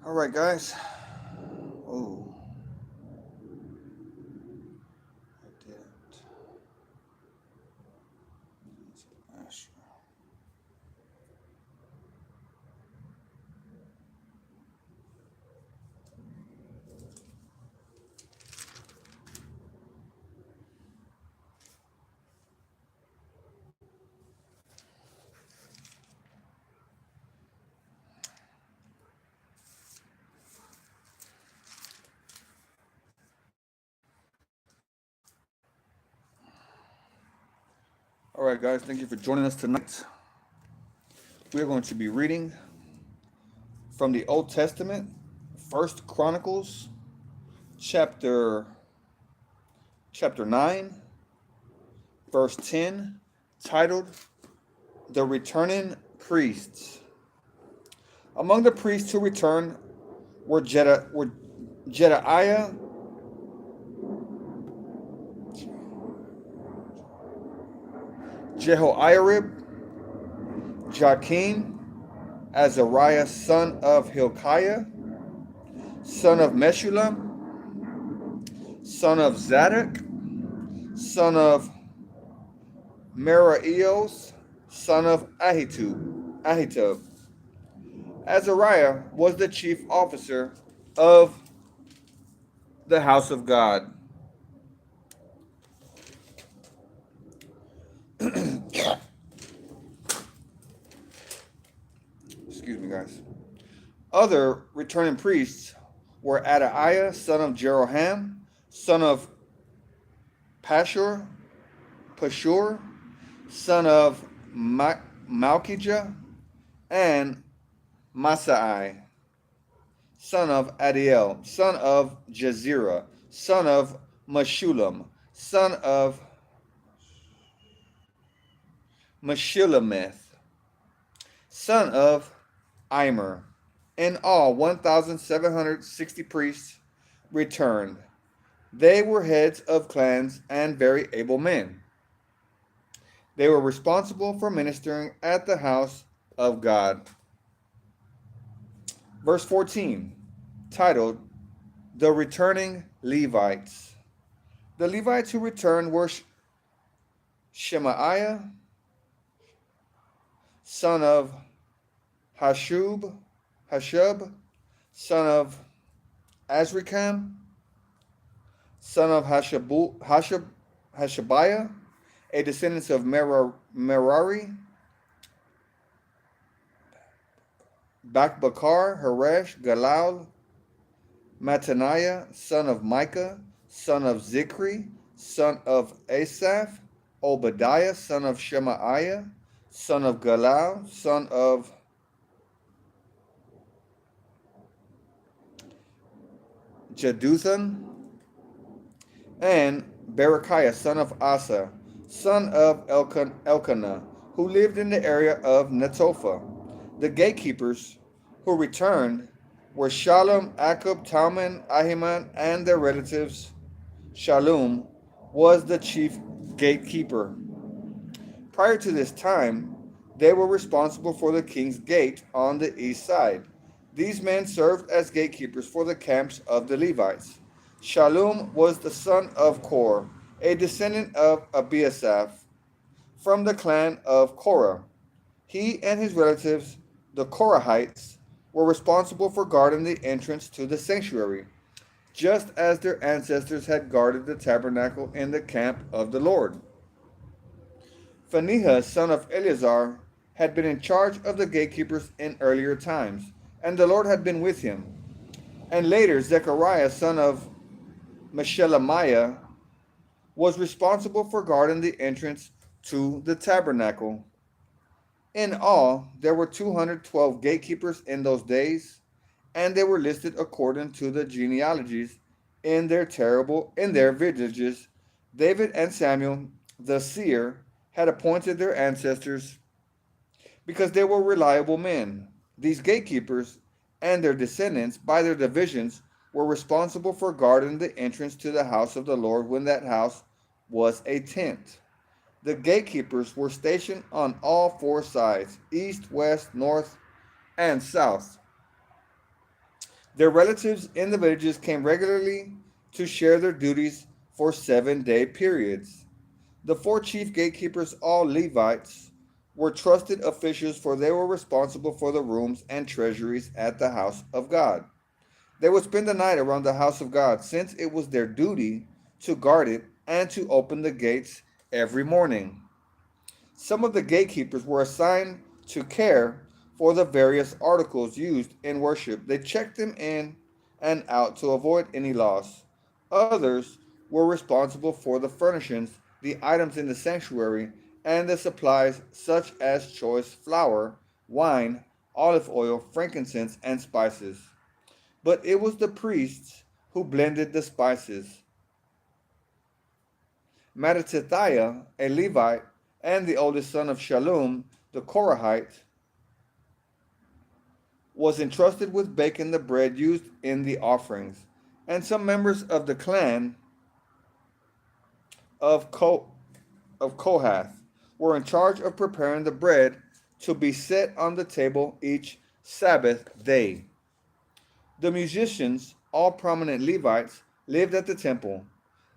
All right, guys. Oh, I didn't. Asher. All right, guys. Thank you for joining us tonight. We are going to be reading from the Old Testament, First Chronicles, chapter chapter 9, verse 10, titled "The Returning Priests." Among the priests who returned were Jedaiah, Jehoiarib, Joachim, Azariah son of Hilkiah, son of Meshullam, son of Zadok, son of Meraios, son of Ahitub. Azariah was the chief officer of the house of God. Excuse me, guys. Other returning priests were Adaiah, son of Jeroham, son of Pashur, son of Malkijah, and Masai, son of Adiel, son of Jezerah, son of Meshulam, son of Meshilemeth, son of Imer. In all, 1,760 priests returned. They were heads of clans and very able men. They were responsible for ministering at the house of God. Verse 14, titled The Returning Levites. The Levites who returned were Shemaiah, son of Hashub, son of Azrikam, son of Hashabiah, a descendant of Merari, Bakbakar, Haresh, Galal, Mattaniah, son of Micah, son of Zikri, son of Asaph, Obadiah, son of Shemaiah, son of Galal, son of Jeduthun, and Berechiah, son of Asa, son of Elkanah, who lived in the area of Netophah. The gatekeepers who returned were Shalom, Akub, Talman, Ahiman, and their relatives. Shalom was the chief gatekeeper. Prior to this time, they were responsible for the king's gate on the east side. These men served as gatekeepers for the camps of the Levites. Shalom was the son of Kor, a descendant of Abiasaph, from the clan of Korah. He and his relatives, the Korahites, were responsible for guarding the entrance to the sanctuary, just as their ancestors had guarded the tabernacle in the camp of the Lord. Phinehas, son of Eleazar, had been in charge of the gatekeepers in earlier times, and the Lord had been with him. And later, Zechariah, son of Meshelemiah, was responsible for guarding the entrance to the tabernacle. In all, there were 212 gatekeepers in those days, and they were listed according to the genealogies in their villages. David and Samuel, the seer, had appointed their ancestors because they were reliable men. These gatekeepers and their descendants, by their divisions, were responsible for guarding the entrance to the house of the Lord when that house was a tent. The gatekeepers were stationed on all four sides, east, west, north, and south. Their relatives in the villages came regularly to share their duties for 7-day periods. The four chief gatekeepers, all Levites, were trusted officials, for they were responsible for the rooms and treasuries at the house of God. They would spend the night around the house of God, since it was their duty to guard it and to open the gates every morning. Some of the gatekeepers were assigned to care for the various articles used in worship. They checked them in and out to avoid any loss. Others were responsible for the furnishings, the items in the sanctuary, and the supplies such as choice flour, wine, olive oil, frankincense, and spices. But it was the priests who blended the spices. Mattithiah, a Levite, and the oldest son of Shallum, the Korahite, was entrusted with baking the bread used in the offerings, and some members of the clan of, of Kohath were in charge of preparing the bread to be set on the table each Sabbath day. The musicians, all prominent Levites, lived at the temple.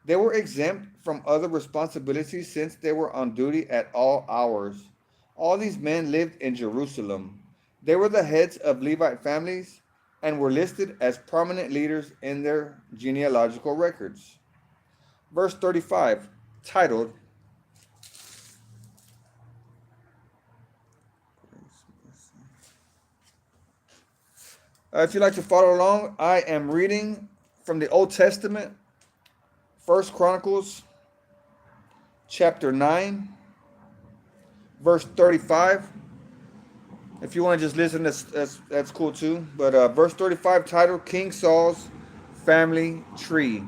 They were exempt from other responsibilities since they were on duty at all hours. All these men lived in Jerusalem. They were the heads of Levite families and were listed as prominent leaders in their genealogical records. Verse 35, titled, if you'd like to follow along, I am reading from the Old Testament, First Chronicles chapter 9, verse 35. If you want to just listen, that's cool too. But verse 35, titled King Saul's Family Tree.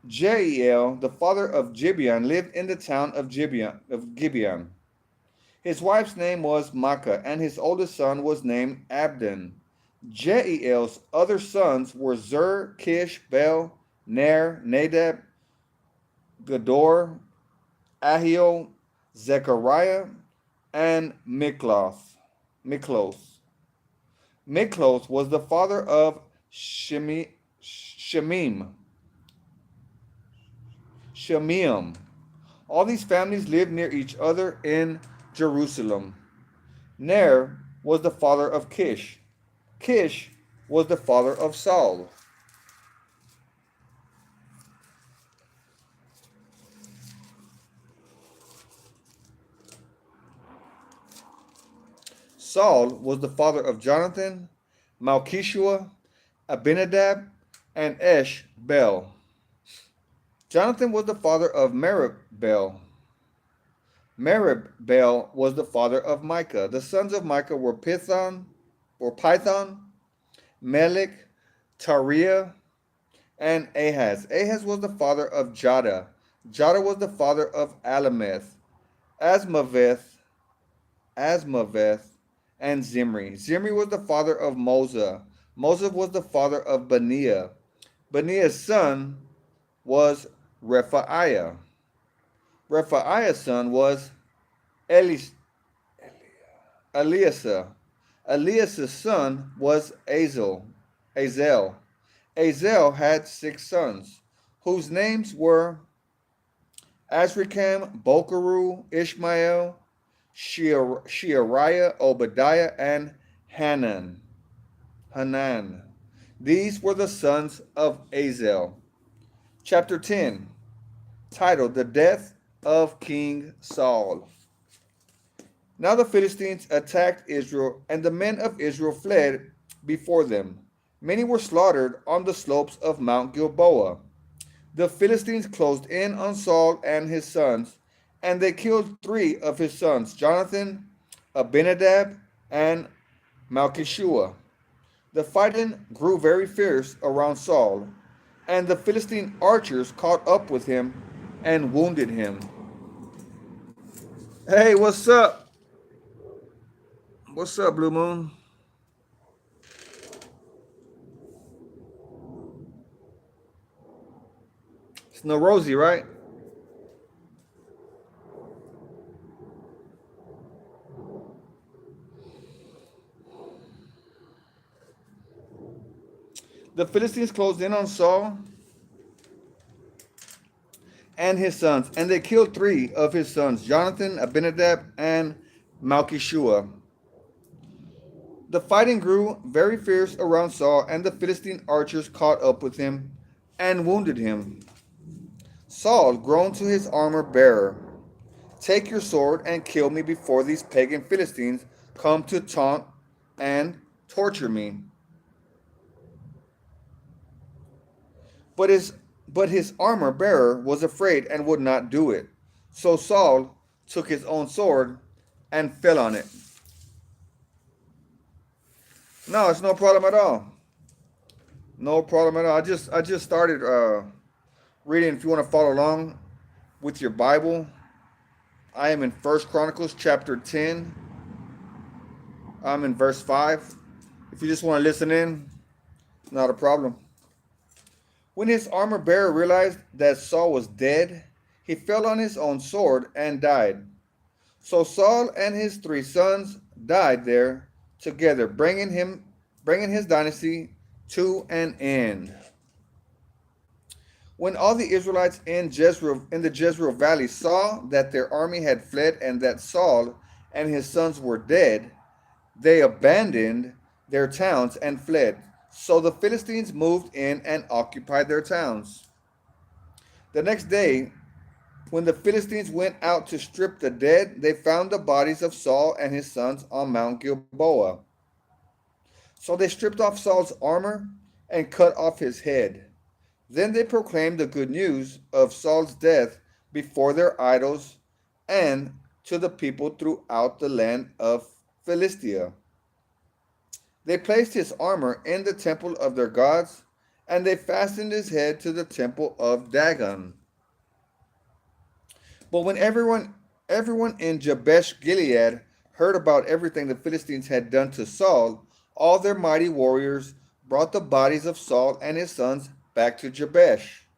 Jeiel, the father of Gibeon, lived in the town of Gibeon. His wife's name was Maacah, and his oldest son was named Abdon. Jeiel's other sons were Zur, Kish, Bel, Ner, Nadab, Gedor, Ahio, Zechariah, and Mikloth. Mikloth was the father of Shemim. All these families lived near each other in Jerusalem. Ner was the father of Kish. Kish was the father of Saul. Saul was the father of Jonathan, Malchishua, Abinadab, and Esh-Bel. Jonathan was the father of Merib-Bel. Merib-Bel was the father of Micah. The sons of Micah were Python, Melech, Tariah, and Ahaz. Ahaz was the father of Jada. Jada was the father of Alameth, Asmaveth, and Zimri. Zimri was the father of Moza. Moza was the father of Beniah. Beniah's son was Rephaiah. Rephaiah's son was Eleasah. Eleasah's son was Azel. Azel had 6 sons, whose names were Azrikam, Bokeru, Ishmael, Sheariah, Obadiah, and Hanan. These were the sons of Azel. Chapter 10, titled The Death of King Saul. Now the Philistines attacked Israel, and the men of Israel fled before them. Many were slaughtered on the slopes of Mount Gilboa. The Philistines closed in on Saul and his sons, and they killed 3 of his sons, Jonathan, Abinadab, and Malchishua. The fighting grew very fierce around Saul, and the Philistine archers caught up with him and wounded him. Hey, what's up? What's up, Blue Moon? It's no Rosie, right? The Philistines closed in on Saul and his sons, and they killed three of his sons, Jonathan, Abinadab, and Malchishua. The fighting grew very fierce around Saul, and the Philistine archers caught up with him and wounded him. Saul groaned to his armor bearer, "Take your sword and kill me before these pagan Philistines come to taunt and torture me." But his armor bearer was afraid and would not do it. So Saul took his own sword and fell on it. No, it's no problem at all. No problem at all. I just started reading. If you want to follow along with your Bible, I am in First Chronicles chapter 10. I'm in verse 5. If you just want to listen in, not a problem. When his armor bearer realized that Saul was dead, he fell on his own sword and died. So Saul and his three sons died there together, bringing his dynasty to an end. When all the Israelites in the Jezreel valley saw that their army had fled and that Saul and his sons were dead, they abandoned their towns and fled. So the Philistines moved in and occupied their towns. The next day, when the Philistines went out to strip the dead, they found the bodies of Saul and his sons on Mount Gilboa. So they stripped off Saul's armor and cut off his head. Then they proclaimed the good news of Saul's death before their idols and to the people throughout the land of Philistia. They placed his armor in the temple of their gods, and they fastened his head to the temple of Dagon. But when everyone in Jabesh Gilead heard about everything the Philistines had done to Saul, all their mighty warriors brought the bodies of Saul and his sons back to Jabesh.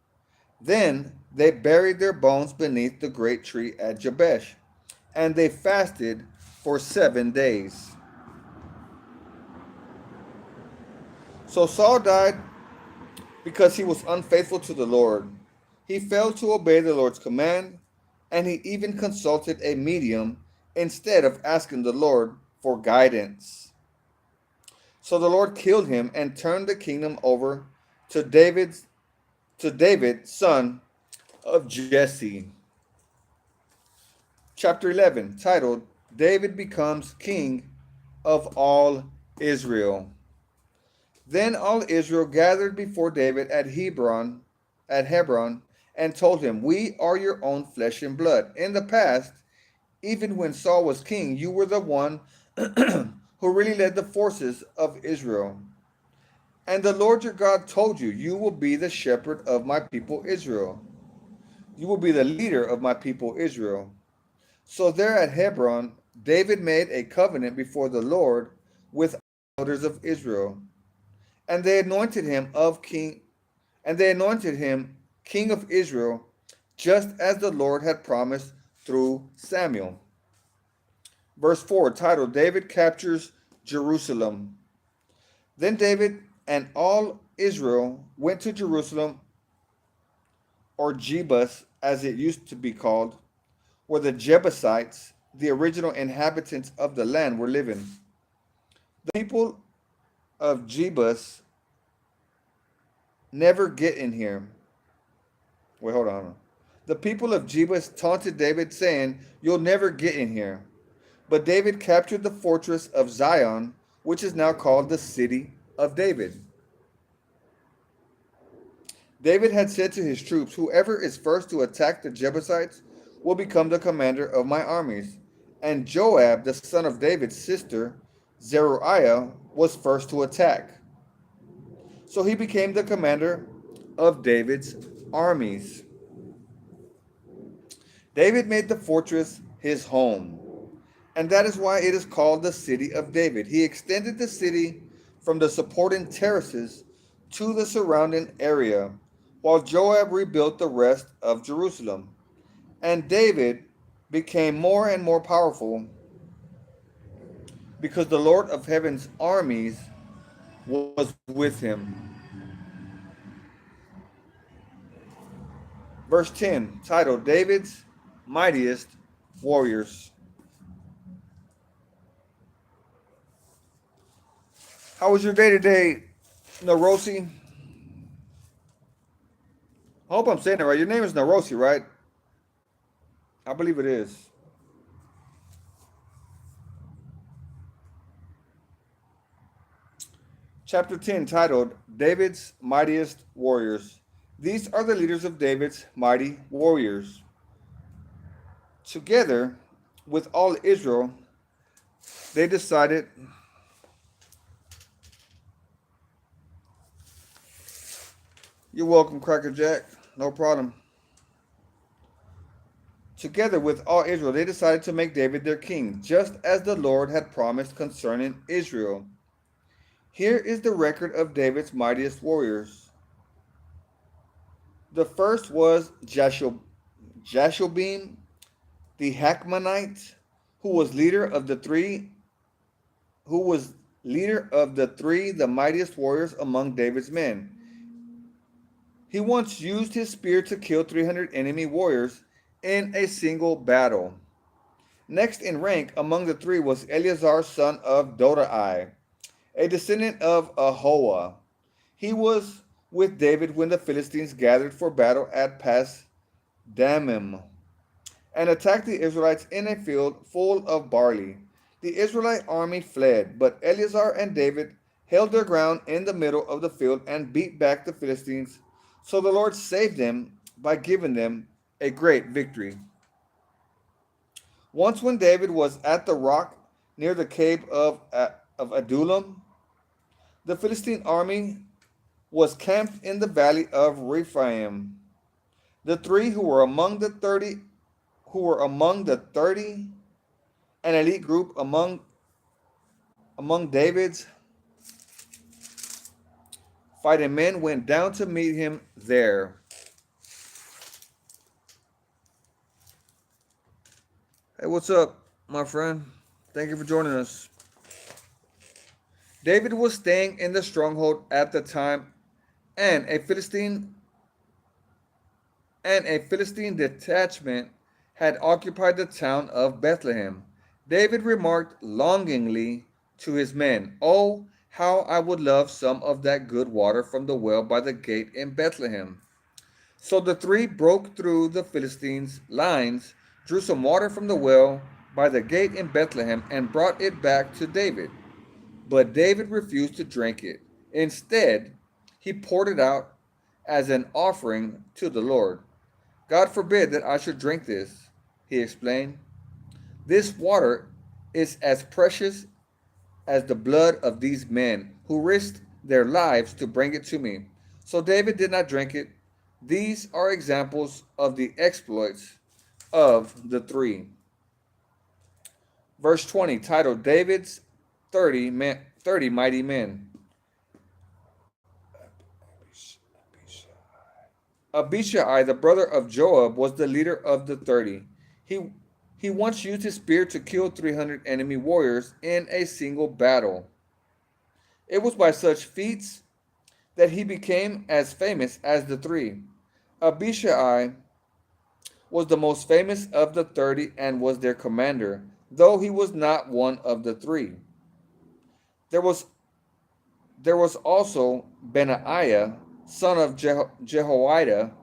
Then they buried their bones beneath the great tree at Jabesh, and they fasted for 7 days. So Saul died because he was unfaithful to the Lord. He failed to obey the Lord's command, and he even consulted a medium instead of asking the Lord for guidance. So the Lord killed him and turned the kingdom over to David, son of Jesse. Chapter 11, titled David Becomes King of All Israel. Then all Israel gathered before David at Hebron, and told him, "We are your own flesh and blood. In the past, even when Saul was king, you were the one who really led the forces of Israel. And the Lord your God told you, you will be the shepherd of my people Israel. You will be the leader of my people Israel." So there at Hebron, David made a covenant before the Lord with elders of Israel. And they anointed him king of Israel, just as the Lord had promised through Samuel. Verse 4, titled David Captures Jerusalem. Then David and all Israel went to Jerusalem, or Jebus as it used to be called, where the Jebusites, the original inhabitants of the land, were living. The people of Jebus never get in here. Wait, hold on. The people of Jebus taunted David, saying, "You'll never get in here." But David captured the fortress of Zion, which is now called the City of David. David had said to his troops, "Whoever is first to attack the Jebusites will become the commander of my armies." And Joab, the son of David's sister, Zeruiah, was first to attack. So he became the commander of David's armies. David made the fortress his home, and that is why it is called the City of David. He extended the city from the supporting terraces to the surrounding area, while Joab rebuilt the rest of Jerusalem. And David became more and more powerful because the Lord of heaven's armies was with him. Verse 10, titled David's Mightiest Warriors. How was your day today, Narosi? I hope I'm saying it right. Your name is Narosi, right? I believe it is. Chapter 10, titled David's Mightiest Warriors. These are the leaders of David's mighty warriors. Together with all Israel, they decided. You're welcome, Cracker Jack. No problem. Together with all Israel, they decided to make David their king, just as the Lord had promised concerning Israel. Here is the record of David's mightiest warriors. The first was Jashobeam, the Hakmonite, who was leader of the three, the mightiest warriors among David's men. He once used his spear to kill 300 enemy warriors in a single battle. Next in rank among the three was Eleazar, son of Dodai, a descendant of Ahoah. He was with David when the Philistines gathered for battle at Pas Damim and attacked the Israelites in a field full of barley. The Israelite army fled, but Eleazar and David held their ground in the middle of the field and beat back the Philistines. So the Lord saved them by giving them a great victory. Once when David was at the rock near the cave of Adullam, the Philistine army was camped in the valley of Rephaim. The three who were among the 30, an elite group among David's fighting men, went down to meet him there. Hey, what's up, my friend? Thank you for joining us. David was staying in the stronghold at the time, and a Philistine detachment had occupied the town of Bethlehem. David remarked longingly to his men, "Oh, how I would love some of that good water from the well by the gate in Bethlehem." So the three broke through the Philistines' lines, drew some water from the well by the gate in Bethlehem, and brought it back to David. But David refused to drink it. Instead, he poured it out as an offering to the Lord. "God forbid that I should drink this," he explained. "This water is as precious as the blood of these men who risked their lives to bring it to me." So David did not drink it. These are examples of the exploits of the three. Verse 20, titled David's 30 Mighty Men. Abishai, the brother of Joab, was the leader of the 30. He once used his spear to kill 300 enemy warriors in a single battle. It was by such feats that he became as famous as the three. Abishai was the most famous of the 30 and was their commander, though he was not one of the three. There was also Benaiah, son of Jehoiada,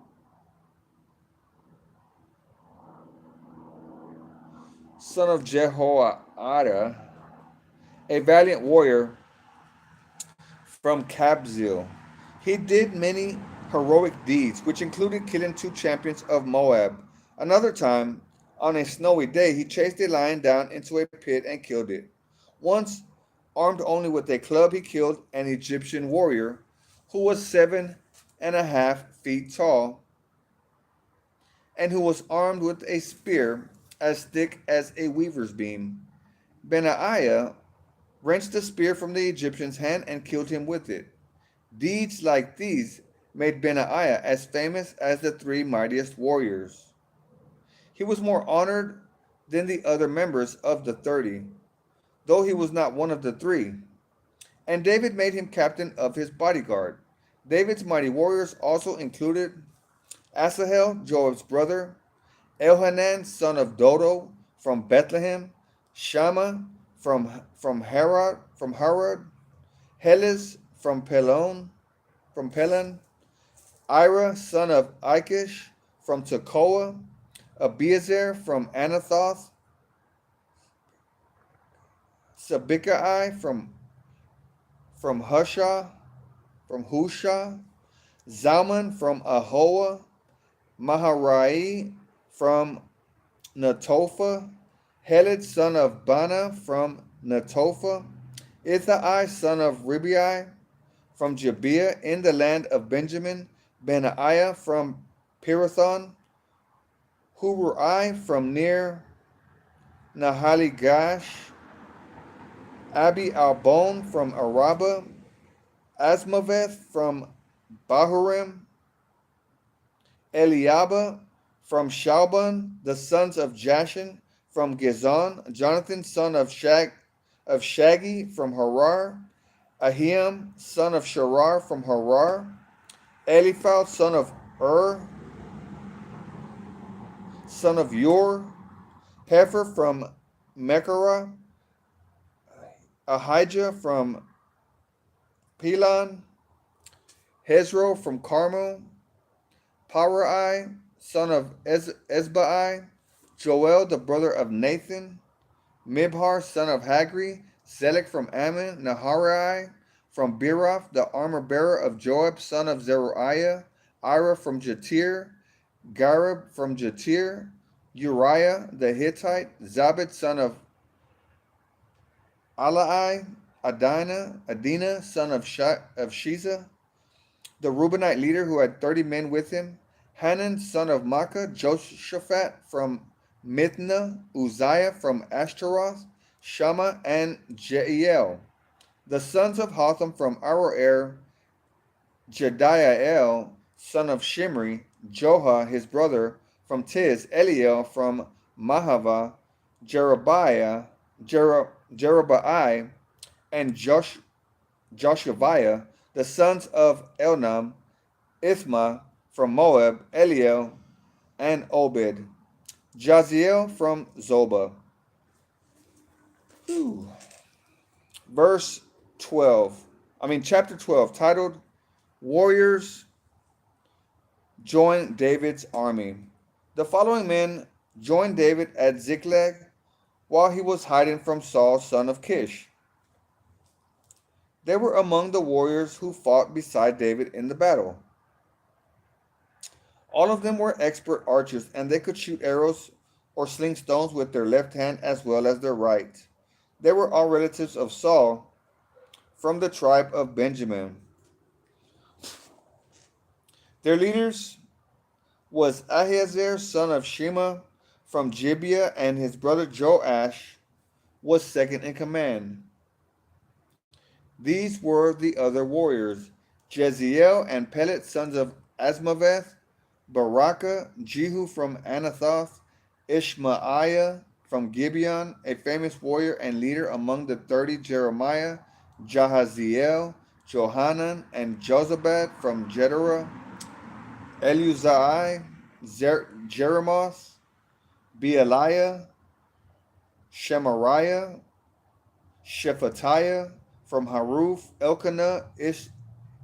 a valiant warrior from Kabzeel. He did many heroic deeds, which included killing 2 champions of Moab. Another time, on a snowy day, he chased a lion down into a pit and killed it. Once, armed only with a club, he killed an Egyptian warrior who was 7.5 feet tall and who was armed with a spear as thick as a weaver's beam. Benaiah wrenched the spear from the Egyptian's hand and killed him with it. Deeds like these made Benaiah as famous as the 3 mightiest warriors. He was more honored than the other members of the 30, though he was not one of the 3. And David made him captain of his bodyguard. David's mighty warriors also included Asahel, Joab's brother, Elhanan, son of Dodo, from Bethlehem, Shammah from Harod, Helez from Pelon, Ira, son of Ikish, from Tekoa, Abiezer from Anathoth, Sabikai from Husha, Zalman from Ahoa, Maharai from Netophah, Heled son of Bana from Netophah, Ithai son of Ribai from Gibeah in the land of Benjamin, Benaiah from Pirathon, Hurai from near Nahaligash, Abi Albon from Araba, Asmaveth from Bahurim, Eliaba from Shalban, the sons of Jashan from Gizon, Jonathan son of Shaggy from Harar, Ahiam son of Sharar from Harar, Eliphaz son of son of Ur, Hefer from Mechara, Ahijah from Pelon, Hezro from Carmel, Parai, son of Ezbai, Joel, the brother of Nathan, Mibhar, son of Hagri, Zelek from Ammon, Naharai from Birath, the armor bearer of Joab, son of Zeruiah, Ira from Jatir, Gareb from Jatir, Uriah the Hittite, Zabed, son of Alai, Adina, son of Shiza, the Reubenite leader who had 30 men with him, Hanan, son of Makkah, Joshaphat from Mithna, Uzziah from Ashtaroth, Shammah, and Jeiel. The sons of Hotham from Aroer, Jediael, son of Shimri, Joha, his brother, from Tiz, Eliel from Mahava, Jerubai, and Joshaviah, the sons of Elnam, Ithma from Moab, Eliel, and Obed, Jaziel from Zobah. Ooh. Chapter 12, titled Warriors Join David's Army. The following men joined David at Ziklag while he was hiding from Saul, son of Kish. They were among the warriors who fought beside David in the battle. All of them were expert archers, and they could shoot arrows or sling stones with their left hand as well as their right. They were all relatives of Saul from the tribe of Benjamin. Their leaders was Ahiezer, son of Shema from Gibeah, and his brother Joash was second in command. These were the other warriors, Jeziel and Pelet, sons of Asmaveth, Baraka, Jehu from Anathoth, Ishmaiah from Gibeon, a famous warrior and leader among the 30, Jeremiah, Jahaziel, Johanan, and Jozabad from Gedera, Eluzai, Jeremoth, Bealiah, Shemariah, Shephatiah from Haruf, Elkanah,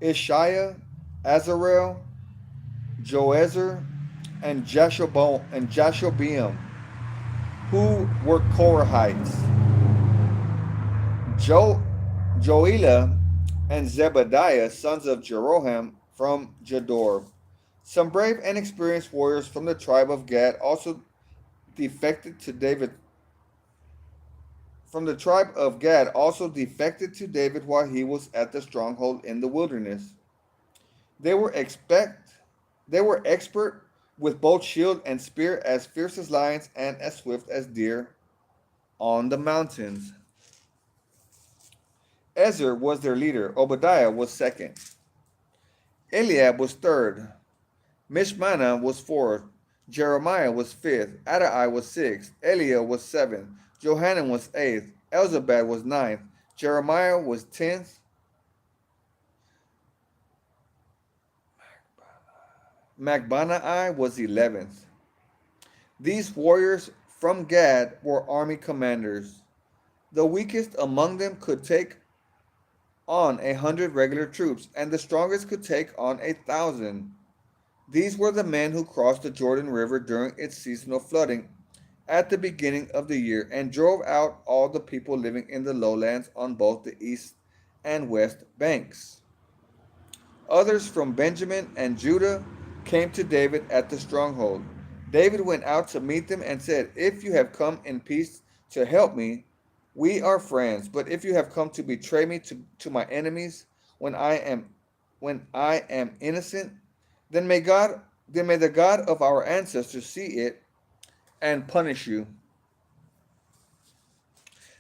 Ishiah, Azarel, Joezer, and Jashobeam, who were Korahites. Joelah and Zebediah, sons of Jeroham from Jedor. Some brave and experienced warriors from the tribe of Gad also defected to David. From the tribe of Gad also defected to David while he was at the stronghold in the wilderness. They were expert with both shield and spear, as fierce as lions and as swift as deer on the mountains. Ezer was their leader. Obadiah was second. Eliab was third. Mishmana was fourth. Jeremiah was fifth. Adai was sixth. Eliel was seventh. Johanan was eighth. Elzabad was ninth. Jeremiah was 10th. Macbanai was 11th. These warriors from Gad were army commanders. The weakest among them could take on 100 regular troops, and the strongest could take on 1,000. These were the men who crossed the Jordan River during its seasonal flooding at the beginning of the year and drove out all the people living in the lowlands on both the east and west banks. Others from Benjamin and Judah came to David at the stronghold. David went out to meet them and said, "If you have come in peace to help me, we are friends. But if you have come to betray me to my enemies when I am innocent, then may the God of our ancestors see it and punish you."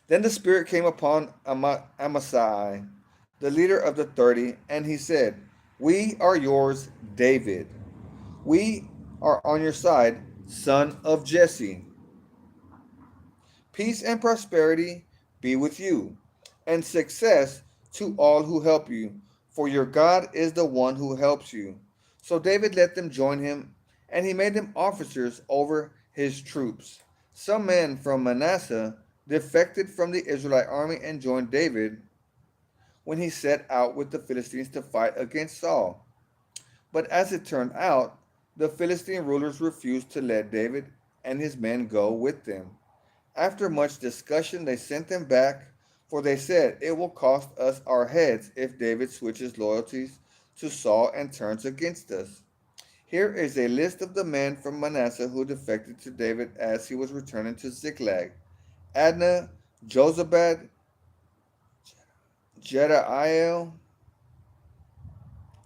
Then the Spirit came upon Amasai, the leader of the 30, and he said, "We are yours, David. We are on your side, son of Jesse. Peace and prosperity be with you, and success to all who help you, for your God is the one who helps you." So David let them join him, and he made them officers over his troops. Some men from Manasseh defected from the Israelite army and joined David when he set out with the Philistines to fight against Saul. But as it turned out, the Philistine rulers refused to let David and his men go with them. After much discussion, they sent them back, for they said, "It will cost us our heads if David switches loyalties to Saul and turns against us." Here is a list of the men from Manasseh who defected to David as he was returning to Ziklag: Adnah, Jozabad, Jediael,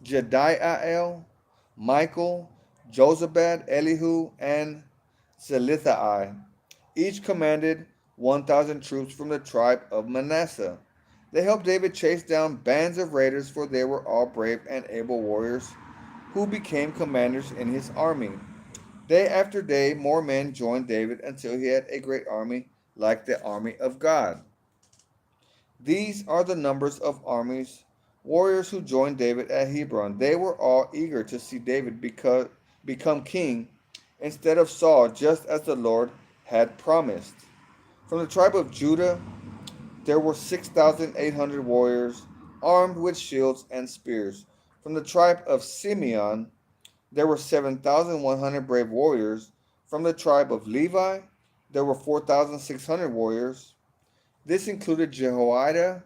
Jediael, Michael, Jozabad, Elihu, and Zelithai. Each commanded 1,000 troops from the tribe of Manasseh. They helped David chase down bands of raiders, for they were all brave and able warriors who became commanders in his army. Day after day, more men joined David until he had a great army like the army of God. These are the numbers of armies, warriors who joined David at Hebron. They were all eager to see David become king instead of Saul, just as the Lord had promised. From the tribe of Judah, there were 6,800 warriors armed with shields and spears. From the tribe of Simeon, there were 7,100 brave warriors. From the tribe of Levi, there were 4,600 warriors. This included Jehoiada,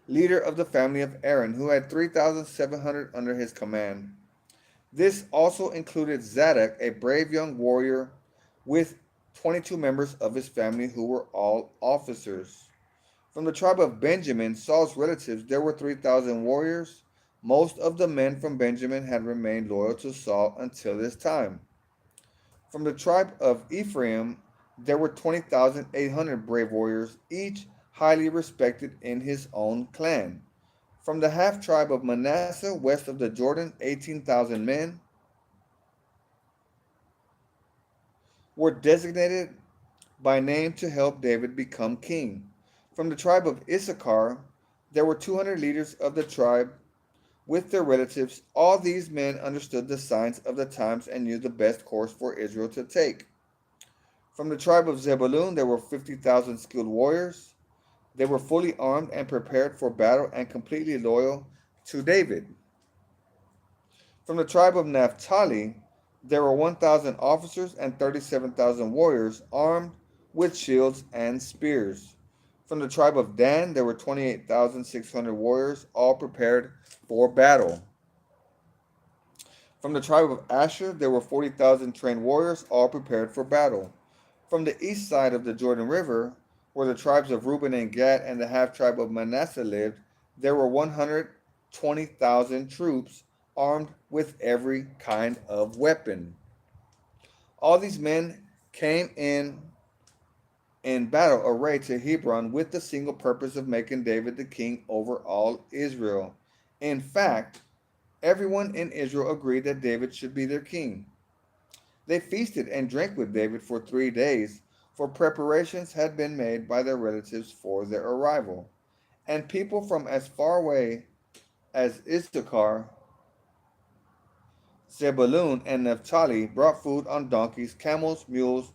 leader of the family of Aaron, who had 3,700 under his command. This also included Zadok, a brave young warrior, with 22 members of his family who were all officers. From the tribe of Benjamin, Saul's relatives, there were 3,000 warriors. Most of the men from Benjamin had remained loyal to Saul until this time. From the tribe of Ephraim, there were 20,800 brave warriors, each highly respected in his own clan. From the half tribe of Manasseh, west of the Jordan, 18,000 men were designated by name to help David become king. From the tribe of Issachar, there were 200 leaders of the tribe with their relatives. All these men understood the signs of the times and knew the best course for Israel to take. From the tribe of Zebulun, there were 50,000 skilled warriors. They were fully armed and prepared for battle and completely loyal to David. From the tribe of Naphtali, there were 1,000 officers and 37,000 warriors armed with shields and spears. From the tribe of Dan, there were 28,600 warriors, all prepared for battle. From the tribe of Asher, there were 40,000 trained warriors, all prepared for battle. From the east side of the Jordan River, where the tribes of Reuben and Gad and the half tribe of Manasseh lived, there were 120,000 troops armed with every kind of weapon. All these men came in battle array to Hebron with the single purpose of making David the king over all Israel. In fact, everyone in Israel agreed that David should be their king. They feasted and drank with David for 3 days, for preparations had been made by their relatives for their arrival. And people from as far away as Issachar, Zebulun, and Naphtali brought food on donkeys, camels, mules,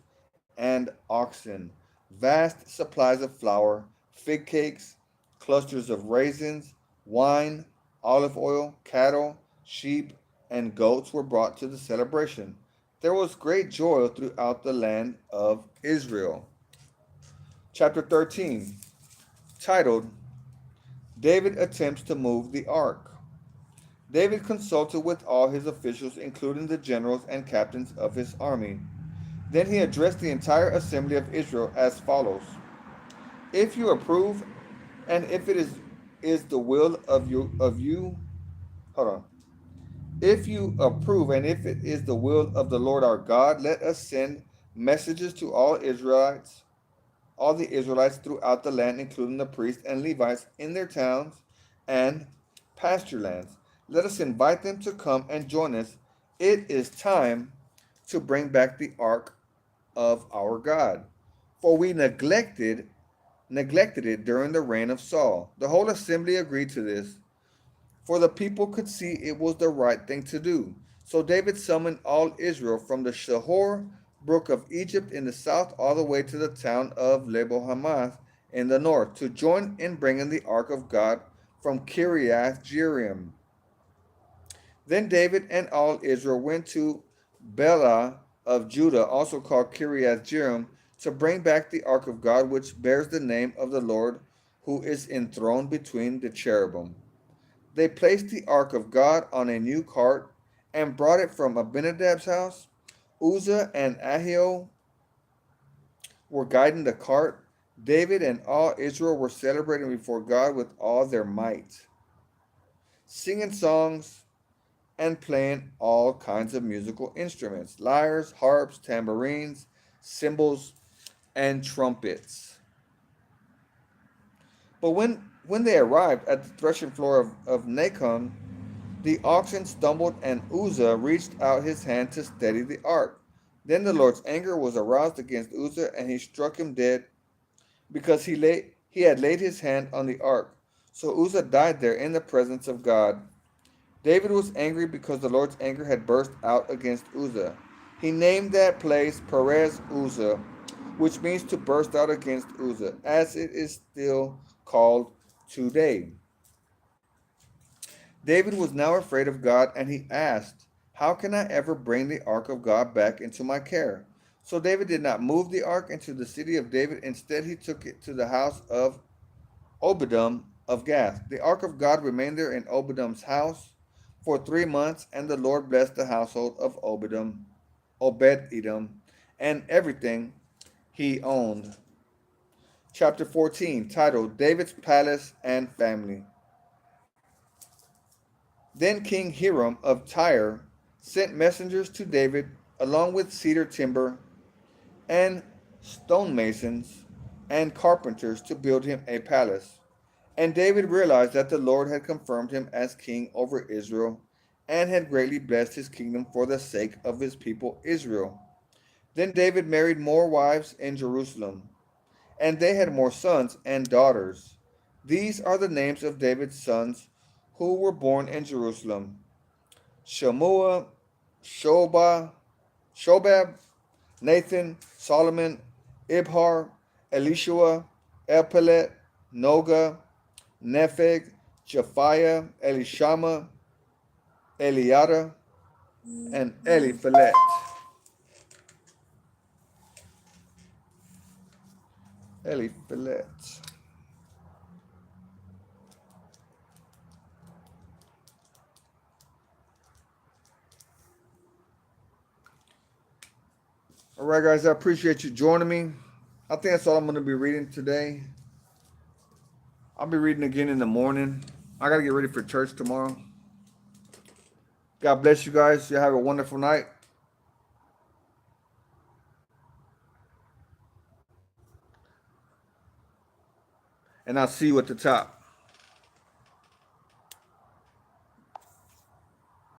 and oxen, vast supplies of flour, fig cakes, clusters of raisins, wine, olive oil, cattle, sheep, and goats were brought to the celebration. There was great joy throughout the land of Israel. Chapter 13, titled David Attempts to Move the Ark. David consulted with all his officials, including the generals and captains of his army. Then he addressed the entire assembly of Israel as follows: If you approve, and if it is the will of you, hold on. If you approve, and if it is the will of the Lord our God, let us send messages to all the Israelites throughout the land, including the priests and Levites in their towns and pasture lands. Let us invite them to come and join us. It is time to bring back the ark of our God, for we neglected it during the reign of Saul. The whole assembly agreed to this, for the people could see it was the right thing to do. So David summoned all Israel from the Shahor brook of Egypt in the south all the way to the town of Lebo Hamath in the north to join in bringing the ark of God from Kiriath Jearim. Then David and all Israel went to Bela of Judah, also called Kiriath Jearim, to bring back the ark of God, which bears the name of the Lord, who is enthroned between the cherubim. They placed the ark of God on a new cart and brought it from Abinadab's house. Uzzah and Ahio were guiding the cart. David and all Israel were celebrating before God with all their might, singing songs and playing all kinds of musical instruments: lyres, harps, tambourines, cymbals, and trumpets. But when they arrived at the threshing floor of Nacon, the oxen stumbled, and Uzzah reached out his hand to steady the ark. Then the Lord's anger was aroused against Uzzah, and he struck him dead because he had laid his hand on the ark. So Uzzah died there in the presence of God. David was angry because the Lord's anger had burst out against Uzzah. He named that place Perez Uzzah, which means to burst out against Uzzah, as it is still called today. David was now afraid of God, and he asked, "How can I ever bring the ark of God back into my care?" So David did not move the ark into the city of David. Instead, he took it to the house of Obededom of Gath. The ark of God remained there in Obededom's house for 3 months, and the Lord blessed the household of Obed-Edom, and everything he owned. Chapter 14, titled David's Palace and Family. Then King Hiram of Tyre sent messengers to David along with cedar timber and stonemasons and carpenters to build him a palace. And David realized that the Lord had confirmed him as king over Israel and had greatly blessed his kingdom for the sake of his people Israel. Then David married more wives in Jerusalem, and they had more sons and daughters. These are the names of David's sons who were born in Jerusalem: Shemua, Shobah, Shobab, Nathan, Solomon, Ibhar, Elishua, Elpelet, Noga, Nepheg, Japhiah, Elishama, Eliada, and Eliphelet. Eliphelet. All right, guys, I appreciate you joining me. I think that's all I'm going to be reading today. I'll be reading again in the morning. I got to get ready for church tomorrow. God bless you guys. You have a wonderful night. And I'll see you at the top.